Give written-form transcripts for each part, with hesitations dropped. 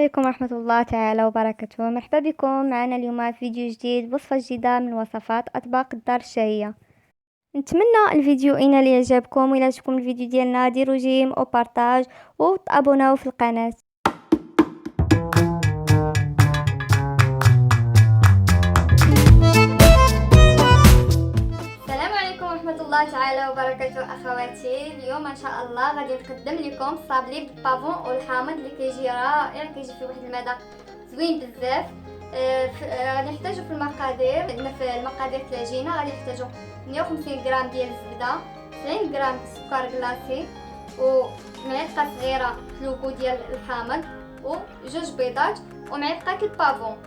عليكم ورحمة الله تعالى وبركاته. مرحبا بكم معنا اليوم في فيديو جديد، وصفة جديدة من وصفات أطباق الدار الشهية. نتمنى الفيديو ينال إعجابكم، وإلا عجبكم الفيديو ديالنا ديروا جيم أو بارطاج وتابوناو في القناة. السلام عليكم ورحمة الله تعالى وبركاته أخواتي. اليوم إن شاء الله غادي نقدم لكم صابلي بالبافون والحامض اللي كيجي رائع، كيجي فيه واحد المذاق زوين بزاف. غادي نحتاجو في المقادير. في المقادير العجينه غادي نحتاجو 150 غرام ديال الزبده، 90 غرام سكر كلاصي، ومعلقه صغيره كلوكو ديال الحامض، وجوج بيضات، ومعلقه البافون.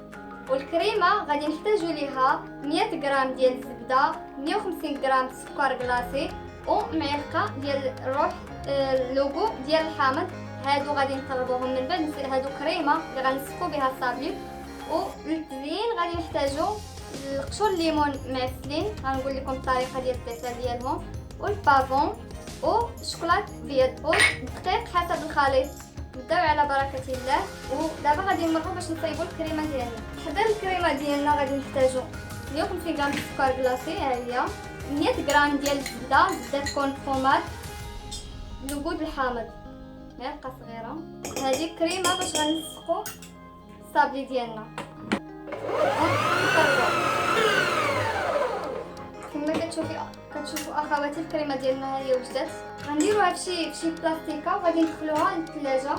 والكريمه غادي نحتاجو ليها 100 غرام ديال الزبده، 150 غرام سكر كلاصي، ومعلقه ديال الروح اللوغو ديال الحامض. هادو غادي نطلبوهم من بعد. هادو كريمه اللي غنسكو بها الصابلي. وللتزيين غادي نحتاجو قشور الليمون معسلين، غنقول لكم الطريقه ديال التيفال ديالهم، والبافون وشوكولات بيض والدقيق حسب الخليط. نبداو على بركه الله. ودابا غادي نمروا باش نطيبوا الكريمه ديالنا. تحضير الكريمه ديالنا غادي نحتاجو 150 غرام سكر كلاصي، ها هي 100 غرام ديال الزبده، الزبده تكون فوماد لوغود الحامض، معلقه صغيره. هذه كريمه باش غنسقو الصابلي ديالنا. كما كتشوفوا اخواتي الكريمه ديالنا هي وجدت. غنديروها في شي بلاستيكه وغادي ندخلوها للثلاجه.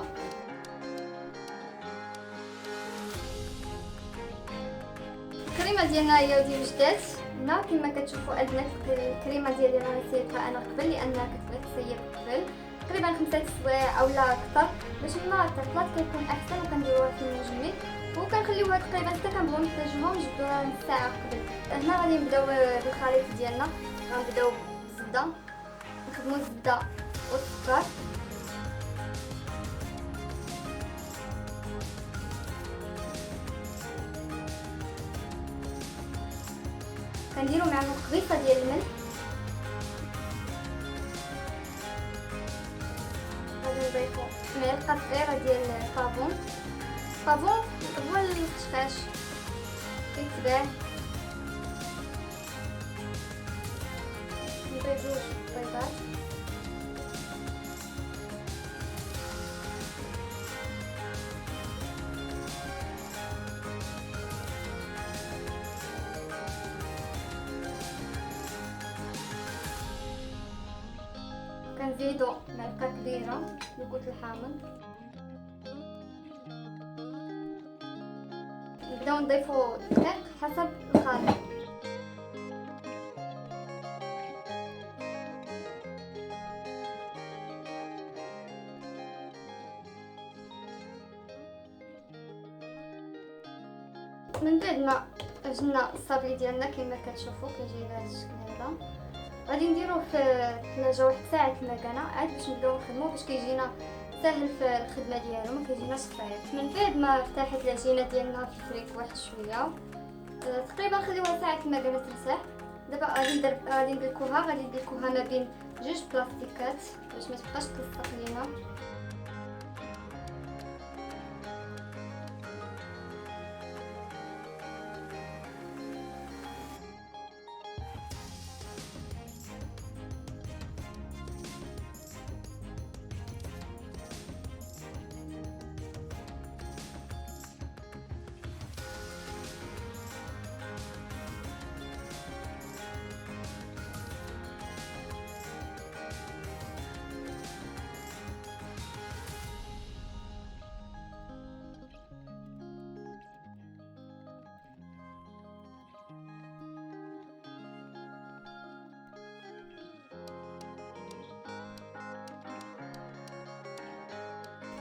الكريمه ديالنا هي ودي وجدت هنا. كما كتشوفوا البنات الكريمه ديالي راه نسيتها انا قبل، لانها كتبغي تصيب قبل تقريبا 5 سوايع اولا اكثر، باش النهار الطلات كيكون احسن. وكنديروها في المجمد وكنخليوها تقريبا حتى كنبغيو نحتاجوها نجبدوها نص ساعه قبل. هنا غادي نبداو بالخليط ديالنا. غنبداو بالزبده، نخدمو الزبده والسكر، كنديرو معاهم خبيصه ديال الملح. غادي نضيفو معلقه صغيره ديال البافون. البافون هو الخشخاش كيتباع. نضيف جوج بيضات، كنزيدو معلقه كبيره ياقوت الحامض. نبداو نضيفو الدقيق حسب الخليط. من بعد ما عجنا الصابلي ديالنا كما كتشوفوا كيجي بهذا الشكل هذا، غادي نديروه في الثلاجه واحد ساعه المكانه عاد باش نبداو نخدمو، باش كيجينا ساهل في الخدمه ديالو، ما كيجيناش صعيب. من بعد ما ارتاحت العجينه ديالنا في الفريك واحد شويه، تقريبا نخليوها ساعه المكانه ترتاح. دابا غادي ندلكوها ما بين جوج بلاستيكات باش ما تبقاش تلصق لينا.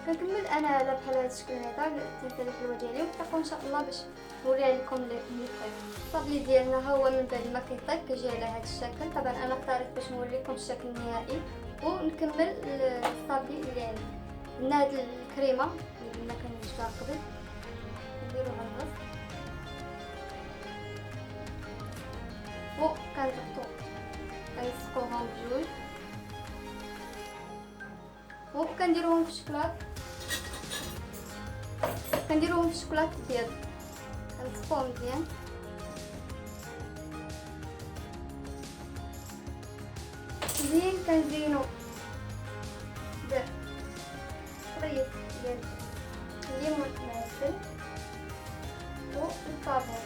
كنكمل انا على بحال هذا الشكل هذا التمثيله الحلوه ديالي، وتلقاو ان شاء الله باش نوريها لكم ملي طيب. الصابلي ديالنا ها هو من بعد ما كيطيب كيجي على هذا الشكل. طبعا انا اختاريت باش نوريكم الشكل النهائي ونكمل الصابلي اللي عندي. عندنا هاد الكريمه اللي كنا كنوجدوها قبل، نديروها الغرف وكنضغطو كنسقوهم بجوج وكنديروهم في الشكلاط. كنديروهم في الشوكولاط الابيض، كنصفوهم مزيان. مزيان كنزينو بخليط ديال الليمون المعسل والبافون.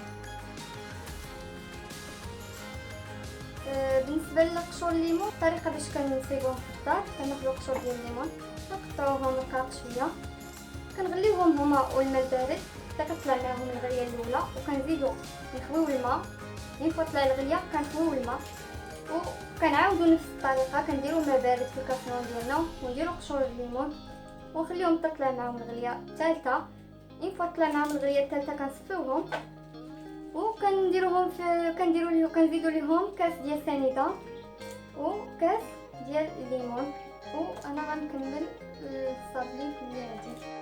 بالنسبه لقشور الليمون، الطريقه باش كنصيبوهم في الدار، كناخذوا قشور ديال الليمون كنقطعوهم رقاق شويه، كنغليوهم هما والماء البارد حتى كتطلع معاهم الغليه الاولى، وكنزيدو نخويو الماء. من فوق طلع الغليه كنخويو الماء وكنعاودو نفس الطريقه، كنديرو الماء بارد في الكاسرون ديالنا ونديرو قشور الليمون ونخليهم تطلع معاهم الغليه الثالثه. من فوق طلع معاهم الغليه الثالثه كنصفيوهم وكنديروهم في كنزيدو ليهم كاس ديال سنيده وكاس ديال الليمون. وانا غنكمل الصابلي اللي عندي.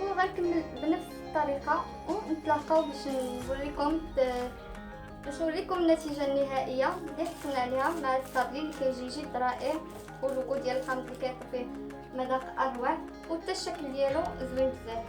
وغنكمل بنفس الطريقه ونتلاقاو باش نوريكم النتيجه النهائيه اللي حصلنا عليها مع الصابلي اللي كيجي جد رائع، واللوغو ديال الحامض اللي كيعطي فيه مذاق اروع، وحتى الشكل ديالو زوين بزاف.